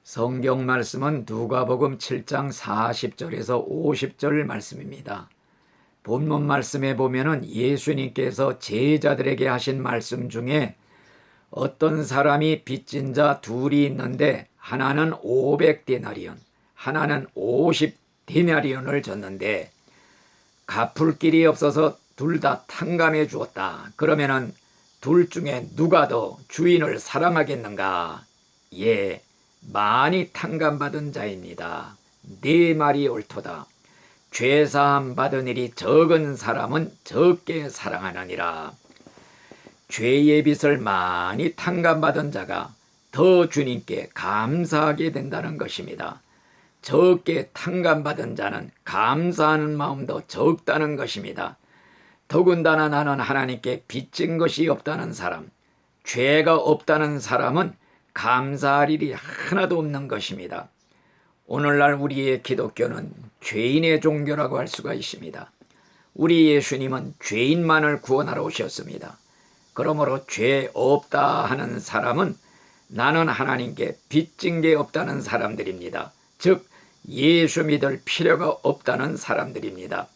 성경 말씀은 누가복음 7장 40절에서 50절 말씀입니다. 본문 말씀에 보면은 예수님께서 제자들에게 하신 말씀 중에 어떤 사람이 빚진 자 둘이 있는데 하나는 500데나리온, 하나는 50데나리온을 줬는데 갚을 길이 없어서 둘 다 탕감해 주었다. 그러면은 둘 중에 누가 더 주인을 사랑하겠는가? 예, 많이 탕감받은 자입니다. 네 말이 옳도다. 죄사함 받은 일이 적은 사람은 적게 사랑하느니라. 죄의 빚을 많이 탕감받은 자가 더 주님께 감사하게 된다는 것입니다. 적게 탕감받은 자는 감사하는 마음도 적다는 것입니다. 더군다나 나는 하나님께 빚진 것이 없다는 사람, 죄가 없다는 사람은 감사할 일이 하나도 없는 것입니다. 오늘날 우리의 기독교는 죄인의 종교라고 할 수가 있습니다. 우리 예수님은 죄인만을 구원하러 오셨습니다. 그러므로 죄 없다 하는 사람은 나는 하나님께 빚진 게 없다는 사람들입니다. 즉 예수 믿을 필요가 없다는 사람들입니다.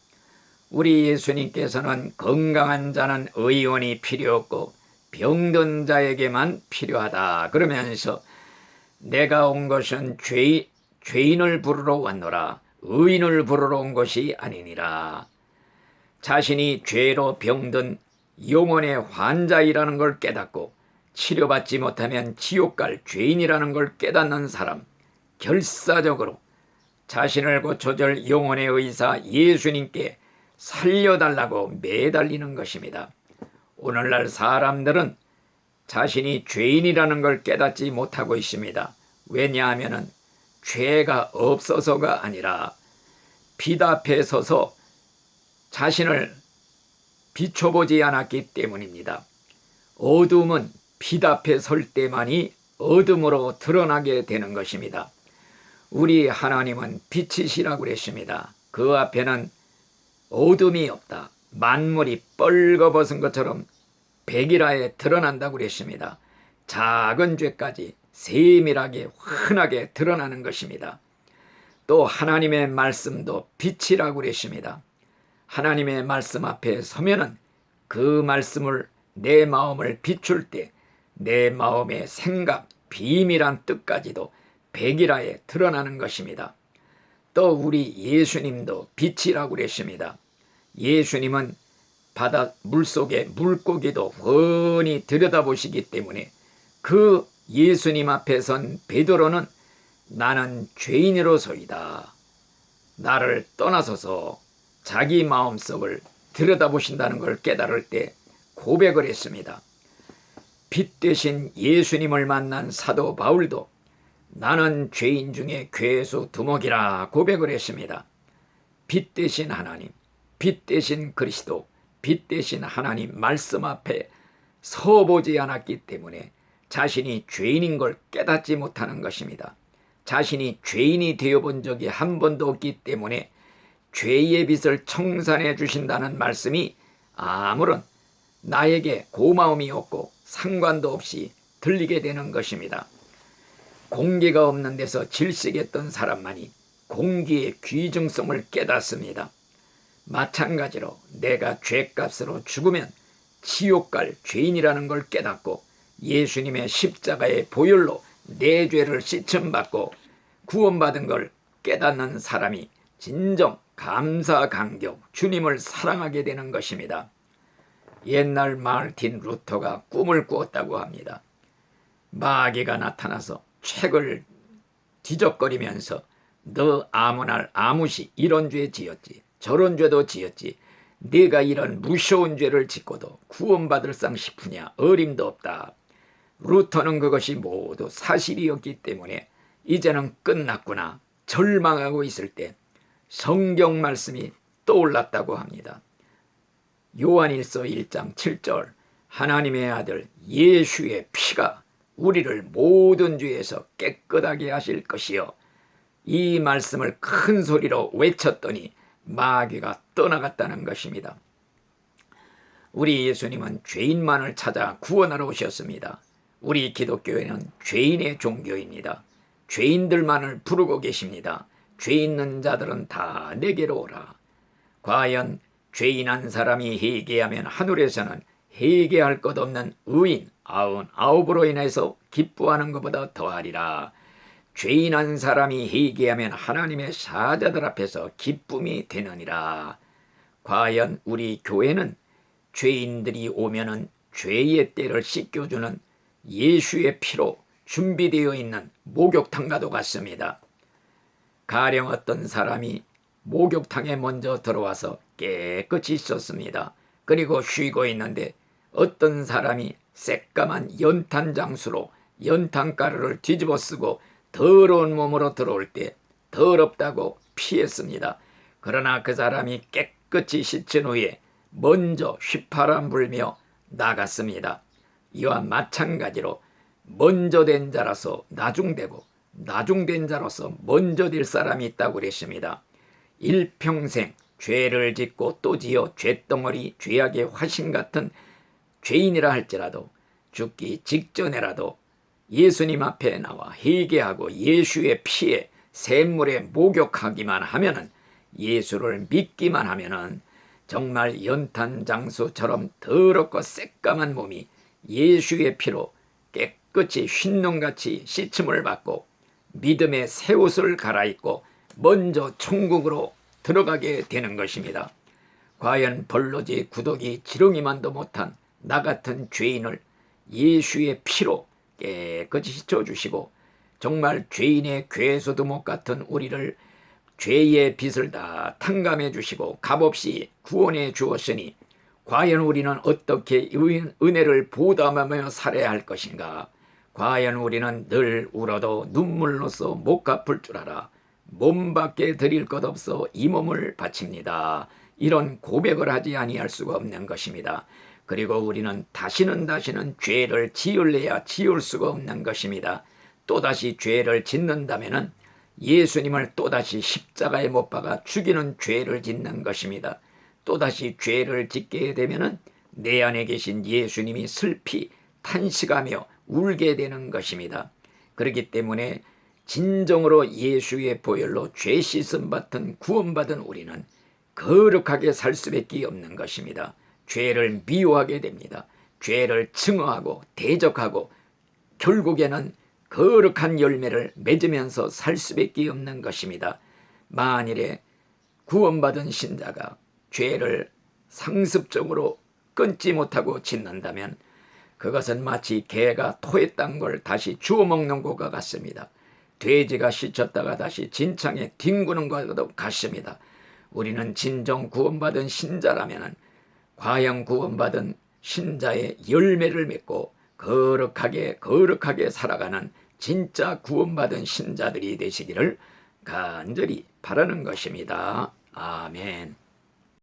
우리 예수님께서는 건강한 자는 의원이 필요 없고 병든 자에게만 필요하다 그러면서 내가 온 것은 죄인을 부르러 왔노라 의인을 부르러 온 것이 아니니라. 자신이 죄로 병든 영혼의 환자이라는 걸 깨닫고 치료받지 못하면 지옥 갈 죄인이라는 걸 깨닫는 사람, 결사적으로 자신을 고쳐줄 영혼의 의사 예수님께 살려달라고 매달리는 것입니다. 오늘날 사람들은 자신이 죄인이라는 걸 깨닫지 못하고 있습니다. 왜냐하면 죄가 없어서가 아니라 빛 앞에 서서 자신을 비춰보지 않았기 때문입니다. 어둠은 빛 앞에 설 때만이 어둠으로 드러나게 되는 것입니다. 우리 하나님은 빛이시라고 그랬습니다. 그 앞에는 어둠이 없다. 만물이 뻘거벗은 것처럼 백일하에 드러난다고 그랬습니다. 작은 죄까지 세밀하게 환하게 드러나는 것입니다. 또 하나님의 말씀도 빛이라고 그랬습니다. 하나님의 말씀 앞에 서면은 그 말씀을 내 마음을 비출 때 내 마음의 생각, 비밀한 뜻까지도 백일하에 드러나는 것입니다. 또 우리 예수님도 빛이라고 그랬습니다. 예수님은 바다 물속의 물고기도 훤히 들여다보시기 때문에 그 예수님 앞에 선 베드로는 나는 죄인으로서이다. 나를 떠나서서 자기 마음속을 들여다보신다는 걸 깨달을 때 고백을 했습니다. 빛 대신 예수님을 만난 사도 바울도 나는 죄인 중에 괴수 두목이라 고백을 했습니다. 빛 대신 하나님, 빛 대신 그리스도, 빛 대신 하나님 말씀 앞에 서보지 않았기 때문에 자신이 죄인인 걸 깨닫지 못하는 것입니다. 자신이 죄인이 되어본 적이 한 번도 없기 때문에 죄의 빚을 청산해 주신다는 말씀이 아무런 나에게 고마움이 없고 상관도 없이 들리게 되는 것입니다. 공기가 없는 데서 질식했던 사람만이 공기의 귀중성을 깨닫습니다. 마찬가지로 내가 죄값으로 죽으면 지옥 갈 죄인이라는 걸 깨닫고 예수님의 십자가의 보혈로 내 죄를 씻음받고 구원받은 걸 깨닫는 사람이 진정 감사 감격 주님을 사랑하게 되는 것입니다. 옛날 마르틴 루터가 꿈을 꾸었다고 합니다. 마귀가 나타나서 책을 뒤적거리면서 너 아무 날 아무시 이런 죄 지었지 저런 죄도 지었지 네가 이런 무서운 죄를 짓고도 구원받을 상 싶으냐 어림도 없다. 루터는 그것이 모두 사실이었기 때문에 이제는 끝났구나 절망하고 있을 때 성경 말씀이 떠올랐다고 합니다. 요한일서 1장 7절 하나님의 아들 예수의 피가 우리를 모든 죄에서 깨끗하게 하실 것이요. 이 말씀을 큰 소리로 외쳤더니 마귀가 떠나갔다는 것입니다. 우리 예수님은 죄인만을 찾아 구원하러 오셨습니다. 우리 기독교회는 죄인의 종교입니다. 죄인들만을 부르고 계십니다. 죄 있는 자들은 다 내게로 오라. 과연 죄인한 사람이 회개하면 하늘에서는 회개할 것 없는 의인 99으로 인해서 기뻐하는 것보다 더하리라. 죄인한 사람이 회개하면 하나님의 사자들 앞에서 기쁨이 되느니라. 과연 우리 교회는 죄인들이 오면은 죄의 때를 씻겨주는 예수의 피로 준비되어 있는 목욕탕과도 같습니다. 가령 어떤 사람이 목욕탕에 먼저 들어와서 깨끗이 씻었습니다. 그리고 쉬고 있는데 어떤 사람이 새까만 연탄 장수로 연탄가루를 뒤집어 쓰고 더러운 몸으로 들어올 때 더럽다고 피했습니다. 그러나 그 사람이 깨끗이 씻은 후에 먼저 휘파람 불며 나갔습니다. 이와 마찬가지로 먼저 된 자라서 나중되고 나중된 자로서 먼저 될 사람이 있다고 그랬습니다. 일평생 죄를 짓고 또 지어 죄덩어리 죄악의 화신 같은 죄인이라 할지라도 죽기 직전에라도 예수님 앞에 나와 회개하고 예수의 피에 샘물에 목욕하기만 하면은, 예수를 믿기만 하면은 정말 연탄 장수처럼 더럽고 새까만 몸이 예수의 피로 깨끗이 흰눈같이 씻음을 받고 믿음의 새 옷을 갈아입고 먼저 천국으로 들어가게 되는 것입니다. 과연 벌로지 구더기 지렁이만도 못한 나 같은 죄인을 예수의 피로 깨끗이 씻어주시고 정말 죄인의 괴소도 못 같은 우리를 죄의 빚을 다 탕감해 주시고 값없이 구원해 주었으니 과연 우리는 어떻게 은혜를 보답하며 살아야 할 것인가? 과연 우리는 늘 울어도 눈물로써 못 갚을 줄 알아 몸밖에 드릴 것 없어 이 몸을 바칩니다. 이런 고백을 하지 아니할 수가 없는 것입니다. 그리고 우리는 다시는 죄를 지을래야 지을 수가 없는 것입니다. 또다시 죄를 짓는다면 예수님을 또다시 십자가에 못 박아 죽이는 죄를 짓는 것입니다. 또다시 죄를 짓게 되면 내 안에 계신 예수님이 슬피 탄식하며 울게 되는 것입니다. 그렇기 때문에 진정으로 예수의 보혈로 죄 씻음 받은 구원받은 우리는 거룩하게 살 수밖에 없는 것입니다. 죄를 미워하게 됩니다. 죄를 증오하고 대적하고 결국에는 거룩한 열매를 맺으면서 살 수밖에 없는 것입니다. 만일에 구원받은 신자가 죄를 상습적으로 끊지 못하고 짓는다면 그것은 마치 개가 토했던 걸 다시 주워 먹는 것과 같습니다. 돼지가 씻었다가 다시 진창에 뒹구는 것과도 같습니다. 우리는 진정 구원받은 신자라면 과연 구원받은 신자의 열매를 맺고 거룩하게 살아가는 진짜 구원받은 신자들이 되시기를 간절히 바라는 것입니다. 아멘.